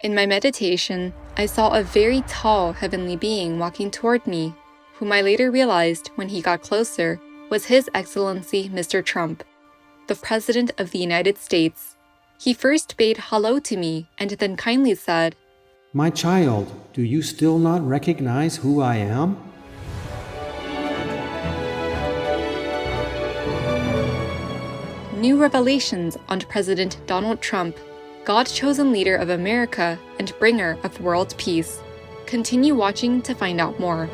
In my meditation, I saw a very tall heavenly being walking toward me, whom I later realized when he got closer was His Excellency Mr. Trump, the President of the United States. He first bade hello to me and then kindly said, "My child, do you still not recognize who I am?" New revelations on President Donald Trump, God-chosen leader of America and bringer of world peace. Continue watching to find out more.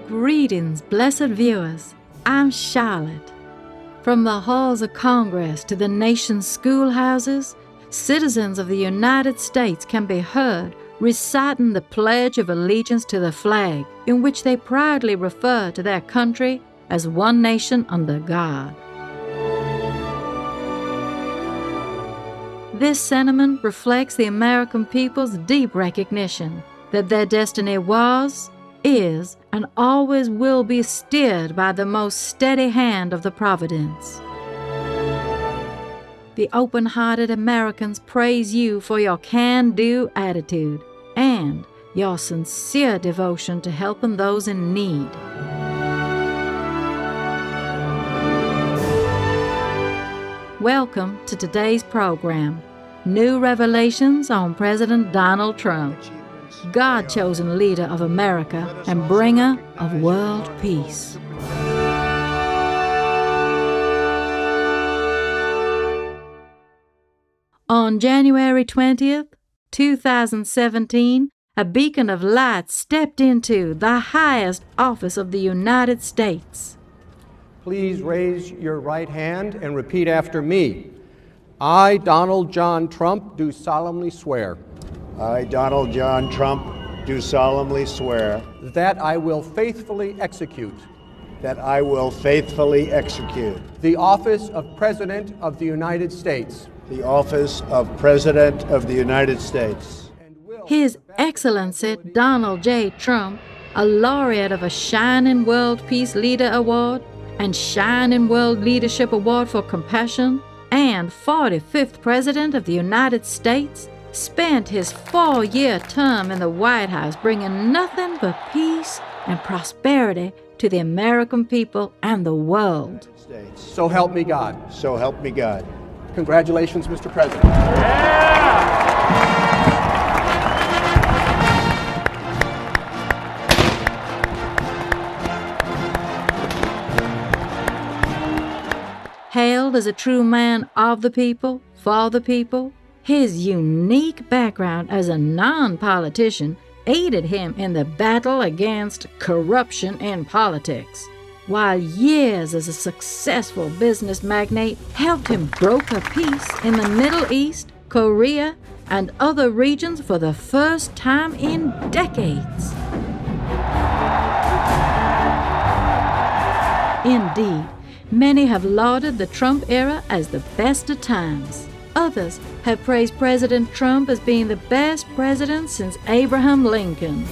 Greetings, blessed viewers. I'm Charlotte. From the halls of Congress to the nation's schoolhouses, citizens of the United States can be heard reciting the Pledge of Allegiance to the flag, in which they proudly refer to their country as one nation under God. This sentiment reflects the American people's deep recognition that their destiny was, is, and always will be steered by the most steady hand of the Providence. The open-hearted Americans praise you for your can-do attitude and your sincere devotion to helping those in need. Welcome to today's program, New Revelations on President Donald Trump, God-chosen leader of America and bringer of world peace. On January 20th, 2017, a beacon of light stepped into the highest office of the United States. Please raise your right hand and repeat after me. I, Donald John Trump, do solemnly swear. I, Donald John Trump, do solemnly swear that I will faithfully execute the office of President of the United States. The office of President of the United States. His Excellency Donald J. Trump, a laureate of a Shining World Peace Leader Award and Shining World Leadership Award for Compassion, and 45th President of the United States, spent his 4-year term in the White House bringing nothing but peace and prosperity to the American people and the world. So help me God. So help me God. Congratulations, Mr. President. Hailed as a true man of the people, for the people, his unique background as a non-politician aided him in the battle against corruption in politics, while years as a successful business magnate helped him broker peace in the Middle East, Korea, and other regions for the first time in decades. Indeed, many have lauded the Trump era as the best of times. Others have praised President Trump as being the best president since Abraham Lincoln.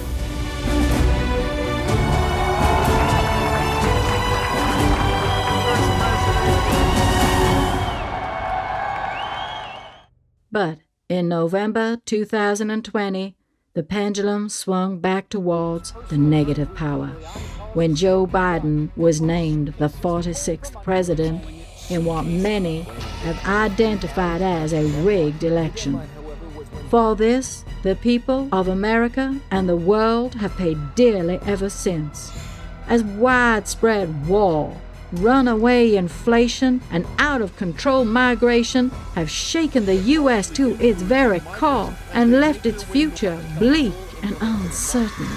But in November 2020, the pendulum swung back towards the negative power when Joe Biden was named the 46th president in what many have identified as a rigged election. For this, the people of America and the world have paid dearly ever since, as widespread war, runaway inflation, and out-of-control migration have shaken the U.S. to its very core and left its future bleak and uncertain.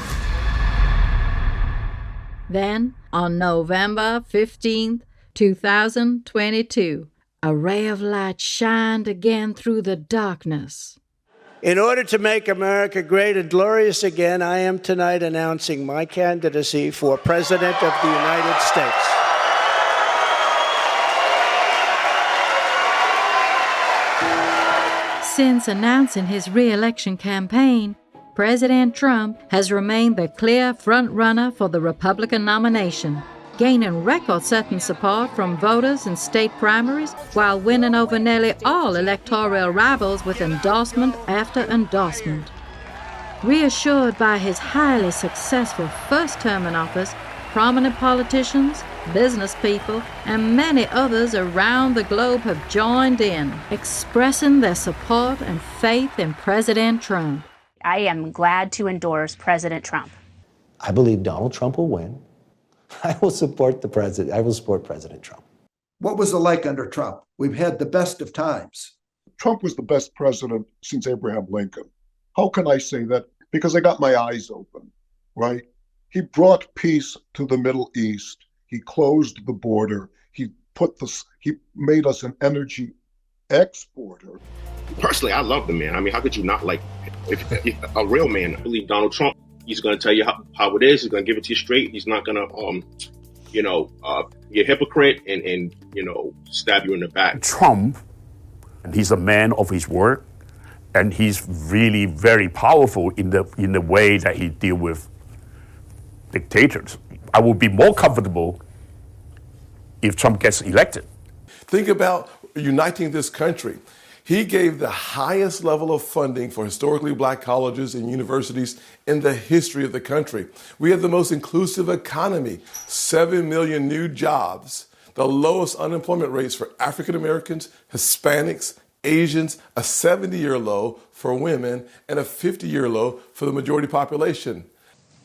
Then, on November 15th, 2022, a ray of light shined again through the darkness. In order to make America great and glorious again, I am tonight announcing my candidacy for President of the United States. Since announcing his re-election campaign, President Trump has remained the clear front-runner for the Republican nomination, gaining record-setting support from voters in state primaries while winning over nearly all electoral rivals with endorsement after endorsement. Reassured by his highly successful first term in office, prominent politicians, business people, and many others around the globe have joined in, expressing their support and faith in President Trump. I am glad to endorse President Trump. I believe Donald Trump will win. I will support the president. I will support President Trump. What was it like under Trump? We've had the best of times. Trump was the best president since Abraham Lincoln. How can I say that? Because I got my eyes open, right? He brought peace to the Middle East. He closed the border. He made us an energy exporter. Personally, I love the man. I mean, how could you not like if a real man? I believe Donald Trump. He's going to tell you how it is. He's going to give it to you straight. He's not going to, be a hypocrite and stab you in the back. Trump, he's a man of his word, and he's really very powerful in the way that he deals with dictators. I would be more comfortable if Trump gets elected. Think about uniting this country. He gave the highest level of funding for historically black colleges and universities in the history of the country. We have the most inclusive economy, 7 million new jobs, the lowest unemployment rates for African Americans, Hispanics, Asians, a 70-year low for women, and a 50-year low for the majority population.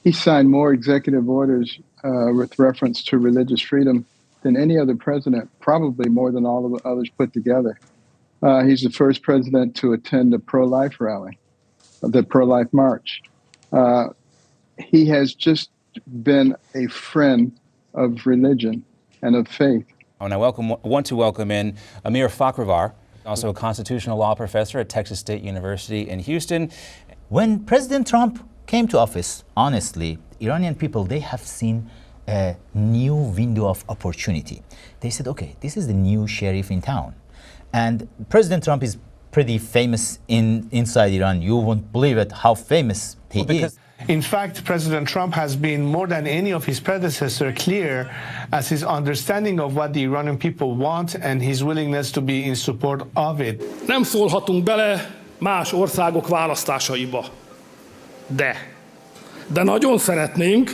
He signed more executive orders with reference to religious freedom than any other president, probably more than all of the others put together. He's the first president to attend a pro-life rally, the pro-life march. He has just been a friend of religion and of faith. And I want to welcome in Amir Fakhrivar, also a constitutional law professor at Texas State University in Houston. When President Trump came to office, honestly, Iranian people, they have seen a new window of opportunity. They said, okay, this is the new sheriff in town. And President Trump is pretty famous inside Iran. You won't believe it, how famous he is. In fact, President Trump has been more than any of his predecessors clear as his understanding of what the Iranian people want and his willingness to be in support of it. Nem szólhatunk bele más országok választásaiba. De nagyon szeretnénk,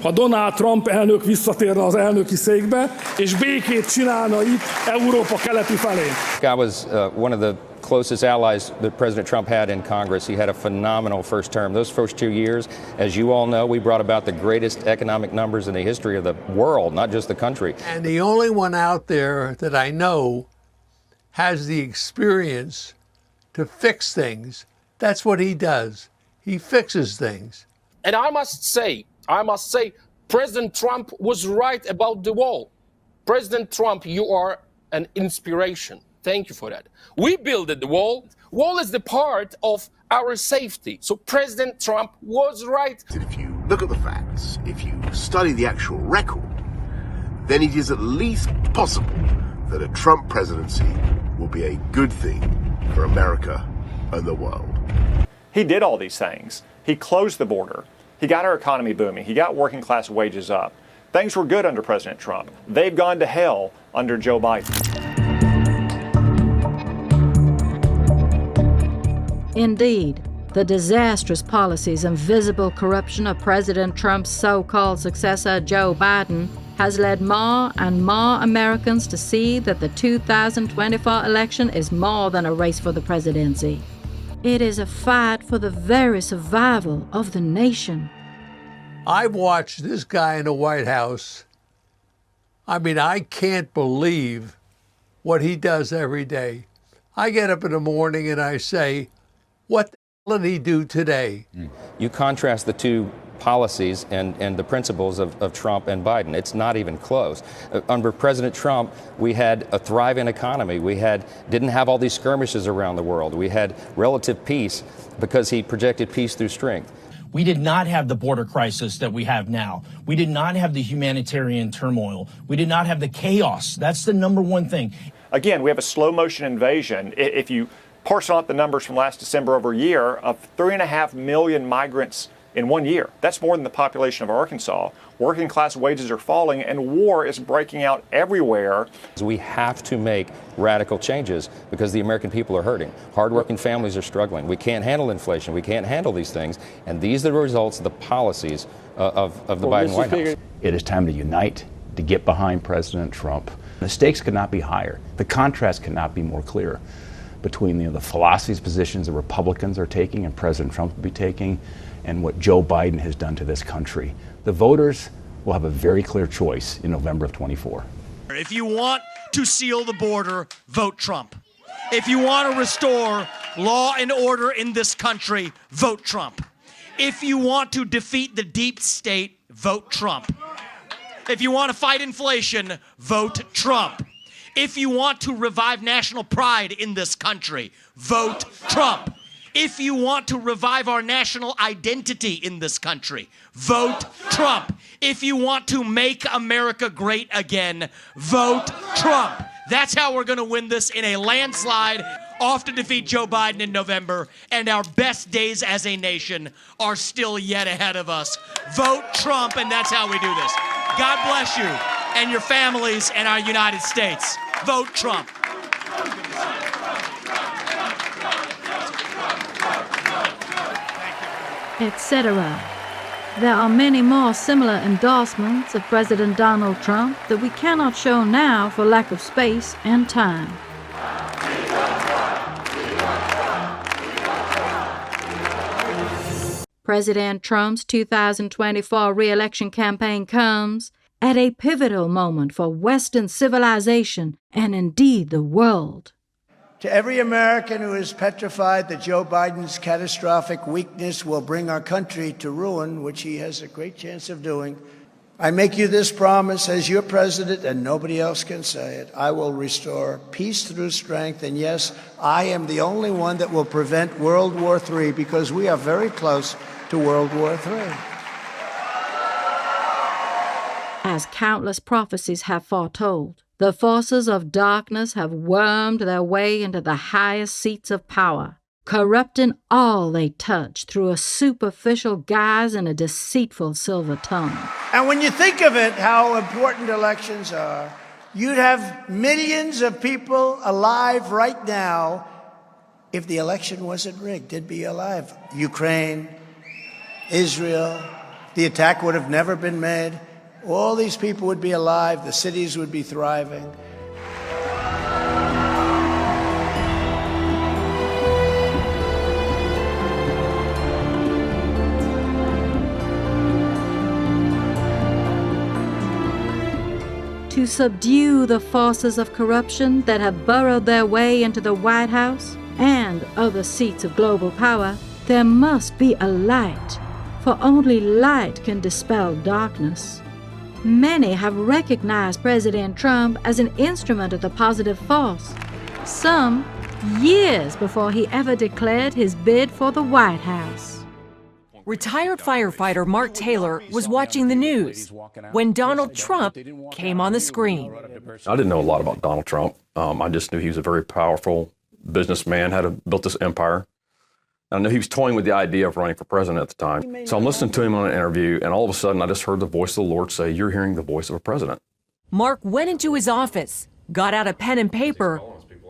ha Donald Trump elnök visszatérne az elnöki székbe, és békét csinálna itt Európa keleti felé. I was one of the closest allies that President Trump had in Congress. He had a phenomenal first term. Those first 2 years, as you all know, we brought about the greatest economic numbers in the history of the world, not just the country. And the only one out there that I know has the experience to fix things. That's what he does. He fixes things. And I must say, President Trump was right about the wall. President Trump, you are an inspiration. Thank you for that. We built the wall. Wall is the part of our safety. So President Trump was right. If you look at the facts, if you study the actual record, then it is at least possible that a Trump presidency will be a good thing for America and the world. He did all these things. He closed the border. He got our economy booming. He got working class wages up. Things were good under President Trump. They've gone to hell under Joe Biden. Indeed, the disastrous policies and visible corruption of President Trump's so-called successor, Joe Biden, has led more and more Americans to see that the 2024 election is more than a race for the presidency. It is a fight for the very survival of the nation. I've watched this guy in the White House. I mean, I can't believe what he does every day. I get up in the morning and I say, what the hell did he do today? You contrast the two policies and the principles of Trump and Biden. It's not even close. Under President Trump, we had a thriving economy. We didn't have all these skirmishes around the world. We had relative peace because he projected peace through strength. We did not have the border crisis that we have now. We did not have the humanitarian turmoil. We did not have the chaos. That's the number one thing. Again, we have a slow motion invasion. If you parcel out the numbers from last December over a year of 3.5 million migrants in 1 year. That's more than the population of Arkansas. Working class wages are falling and war is breaking out everywhere. We have to make radical changes because the American people are hurting. Hardworking families are struggling. We can't handle inflation. We can't handle these things. And these are the results of the policies of the Biden White House. It is time to unite, to get behind President Trump. The stakes could not be higher. The contrast could not be more clear between the philosophies, positions the Republicans are taking and President Trump will be taking, and what Joe Biden has done to this country. The voters will have a very clear choice in November of 24. If you want to seal the border, vote Trump. If you want to restore law and order in this country, vote Trump. If you want to defeat the deep state, vote Trump. If you want to fight inflation, vote Trump. If you want to revive national pride in this country, vote Trump. If you want to revive our national identity in this country, vote Trump. If you want to make America great again, vote Trump. That's how we're going to win this in a landslide, off to defeat Joe Biden in November, and our best days as a nation are still yet ahead of us. Vote Trump, and that's how we do this. God bless you and your families and our United States. Vote Trump. Etc. There are many more similar endorsements of President Donald Trump that we cannot show now for lack of space and time. President Trump's 2024 re-election campaign comes at a pivotal moment for Western civilization and indeed the world. To every American who is petrified that Joe Biden's catastrophic weakness will bring our country to ruin, which he has a great chance of doing, I make you this promise as your president, and nobody else can say it. I will restore peace through strength, and yes, I am the only one that will prevent World War III, because we are very close to World War III. As countless prophecies have foretold, the forces of darkness have wormed their way into the highest seats of power, corrupting all they touch through a superficial guise and a deceitful silver tongue. And when you think of it, how important elections are, you'd have millions of people alive right now if the election wasn't rigged. They'd be alive. Ukraine, Israel, the attack would have never been made. All these people would be alive. The cities would be thriving. To subdue the forces of corruption that have burrowed their way into the White House and other seats of global power, there must be a light, for only light can dispel darkness. Many have recognized President Trump as an instrument of the positive force, some years before he ever declared his bid for the White House. Retired firefighter Mark Taylor was watching the news when Donald Trump came on the screen. I didn't know a lot about Donald Trump. I just knew he was a very powerful businessman, built this empire. I knew he was toying with the idea of running for president at the time. So I'm listening to him on an interview, and all of a sudden I just heard the voice of the Lord say, "You're hearing the voice of a president." Mark went into his office, got out a pen and paper,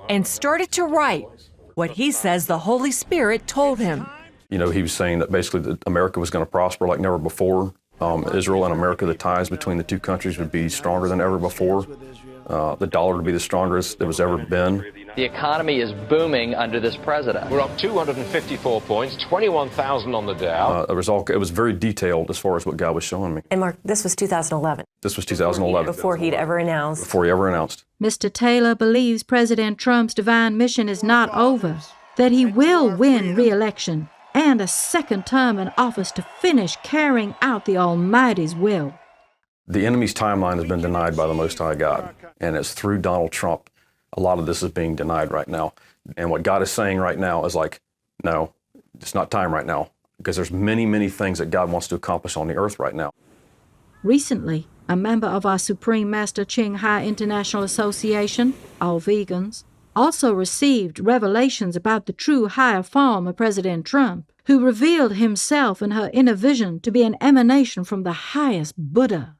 and started to write what he says the Holy Spirit told him. You know, he was saying that basically that America was going to prosper like never before. Israel and America, the ties between the two countries would be stronger than ever before. The dollar would be the strongest it was ever been. The economy is booming under this president. We're up 254 points, 21,000 on the Dow. It was very detailed as far as what God was showing me. And Mark, this was 2011. This was 2011. Before he'd ever announced. Before he ever announced. Mr. Taylor believes President Trump's divine mission is not over, that he will win re-election and a second term in office to finish carrying out the Almighty's will. The enemy's timeline has been denied by the Most High God, and it's through Donald Trump. A lot of this is being denied right now. And what God is saying right now is like, no, it's not time right now, because there's many, many things that God wants to accomplish on the earth right now. Recently, a member of our Supreme Master Ching Hai International Association, All Vegans, also received revelations about the true higher form of President Trump, who revealed himself in her inner vision to be an emanation from the highest Buddha.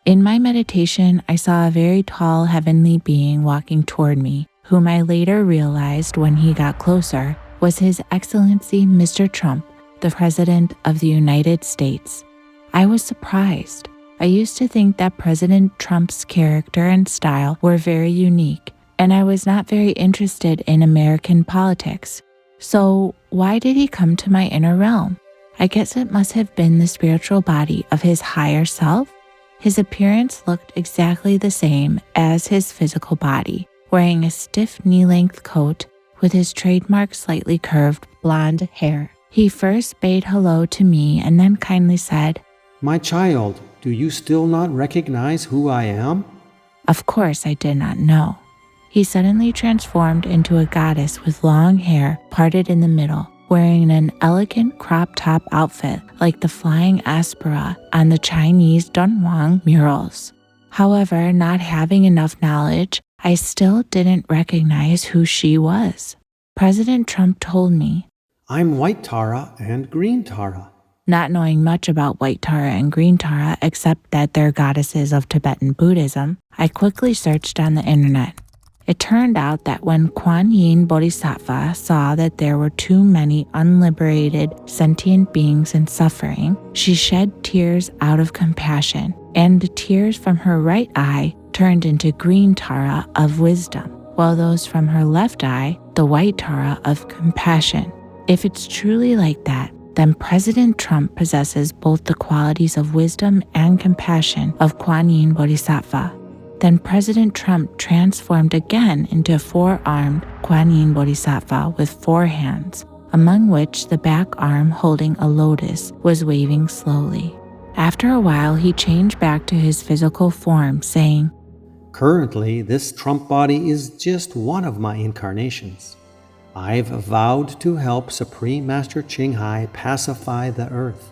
In my meditation, I saw a very tall heavenly being walking toward me, whom I later realized when he got closer was His Excellency Mr. Trump, the President of the United States. I was surprised. I used to think that President Trump's character and style were very unique, and I was not very interested in American politics. So why did he come to my inner realm? I guess it must have been the spiritual body of his higher self. His appearance looked exactly the same as his physical body, wearing a stiff knee-length coat with his trademark slightly curved blonde hair. He first bade hello to me and then kindly said, "My child, do you still not recognize who I am?" Of course I did not know. He suddenly transformed into a goddess with long hair parted in the middle, wearing an elegant crop top outfit like the flying aspera on the Chinese Dunhuang murals. However, not having enough knowledge, I still didn't recognize who she was. President Trump told me, "I'm White Tara and Green Tara." Not knowing much about White Tara and Green Tara except that they're goddesses of Tibetan Buddhism, I quickly searched on the internet. It turned out that when Kuan Yin Bodhisattva saw that there were too many unliberated sentient beings in suffering, she shed tears out of compassion, and the tears from her right eye turned into green Tara of wisdom, while those from her left eye, the white Tara of compassion. If it's truly like that, then President Trump possesses both the qualities of wisdom and compassion of Kuan Yin Bodhisattva. Then President Trump transformed again into a four-armed Kuan Yin Bodhisattva with four hands, among which the back arm holding a lotus was waving slowly. After a while, he changed back to his physical form, saying, "Currently, this Trump body is just one of my incarnations. I've vowed to help Supreme Master Ching Hai pacify the earth.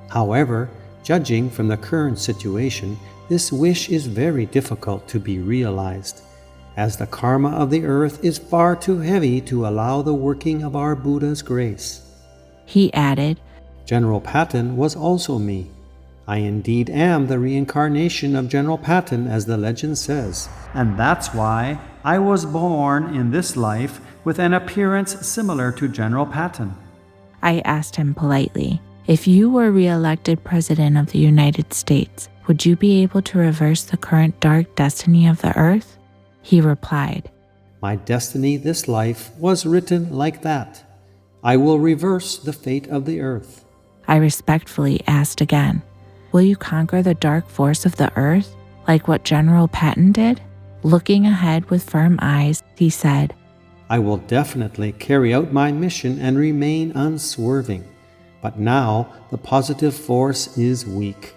However, judging from the current situation, this wish is very difficult to be realized, as the karma of the earth is far too heavy to allow the working of our Buddha's grace." He added, "General Patton was also me. I indeed am the reincarnation of General Patton, as the legend says, and that's why I was born in this life with an appearance similar to General Patton." I asked him politely, "If you were re-elected President of the United States, would you be able to reverse the current dark destiny of the earth?" He replied, "My destiny this life was written like that. I will reverse the fate of the earth." I respectfully asked again, "Will you conquer the dark force of the earth, like what General Patton did?" Looking ahead with firm eyes, he said, "I will definitely carry out my mission and remain unswerving. But now the positive force is weak.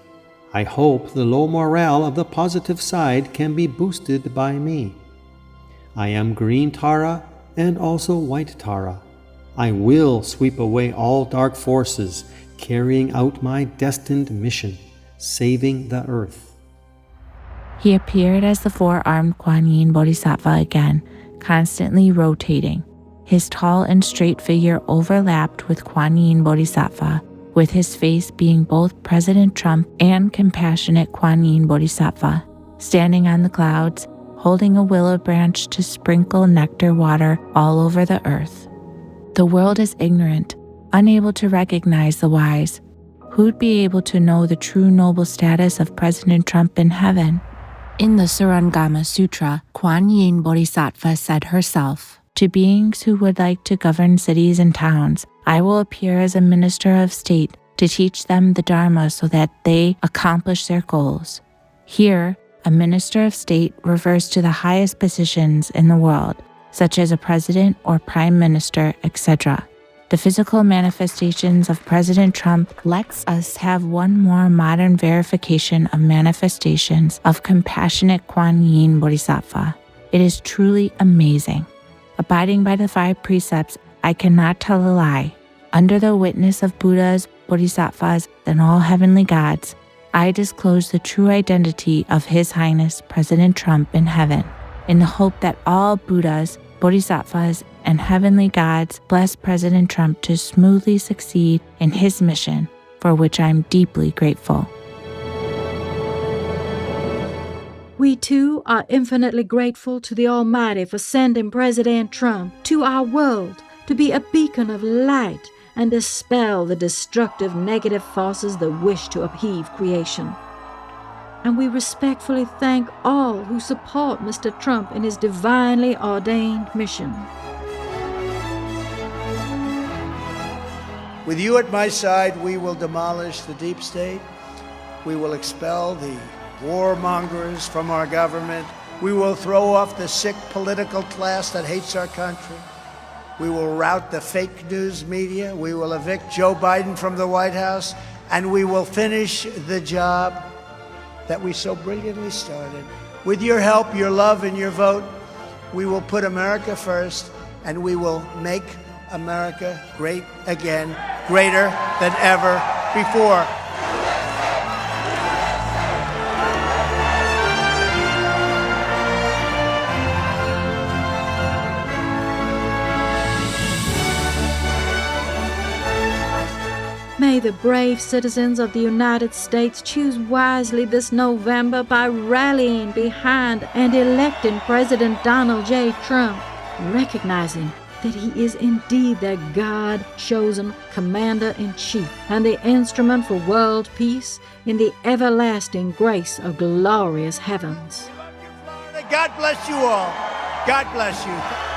I hope the low morale of the positive side can be boosted by me. I am Green Tara and also White Tara. I will sweep away all dark forces, carrying out my destined mission, saving the earth." He appeared as the four-armed Kuan Yin Bodhisattva again, constantly rotating. His tall and straight figure overlapped with Kuan Yin Bodhisattva, with his face being both President Trump and compassionate Kuan Yin Bodhisattva, standing on the clouds, holding a willow branch to sprinkle nectar water all over the earth. The world is ignorant, unable to recognize the wise. Who'd be able to know the true noble status of President Trump in heaven? In the Surangama Sutra, Kuan Yin Bodhisattva said herself, "To beings who would like to govern cities and towns, I will appear as a minister of state to teach them the Dharma so that they accomplish their goals." Here, a minister of state refers to the highest positions in the world, such as a president or prime minister, etc. The physical manifestations of President Trump lets us have one more modern verification of manifestations of compassionate Kuan Yin Bodhisattva. It is truly amazing. Abiding by the 5 precepts, I cannot tell a lie. Under the witness of Buddhas, Bodhisattvas, and all heavenly gods, I disclose the true identity of His Highness President Trump in heaven, in the hope that all Buddhas, Bodhisattvas, and heavenly gods bless President Trump to smoothly succeed in his mission, for which I am deeply grateful. We too are infinitely grateful to the Almighty for sending President Trump to our world to be a beacon of light and dispel the destructive negative forces that wish to upheave creation. And we respectfully thank all who support Mr. Trump in his divinely ordained mission. With you at my side, we will demolish the deep state. We will expel the warmongers from our government. We will throw off the sick political class that hates our country. We will rout the fake news media. We will evict Joe Biden from the White House. And we will finish the job that we so brilliantly started. With your help, your love, and your vote, we will put America first, and we will make America great again, greater than ever before. May the brave citizens of the United States choose wisely this November by rallying behind and electing President Donald J. Trump, recognizing that he is indeed their God-chosen Commander-in-Chief and the instrument for world peace in the everlasting grace of glorious heavens. God bless you all. God bless you.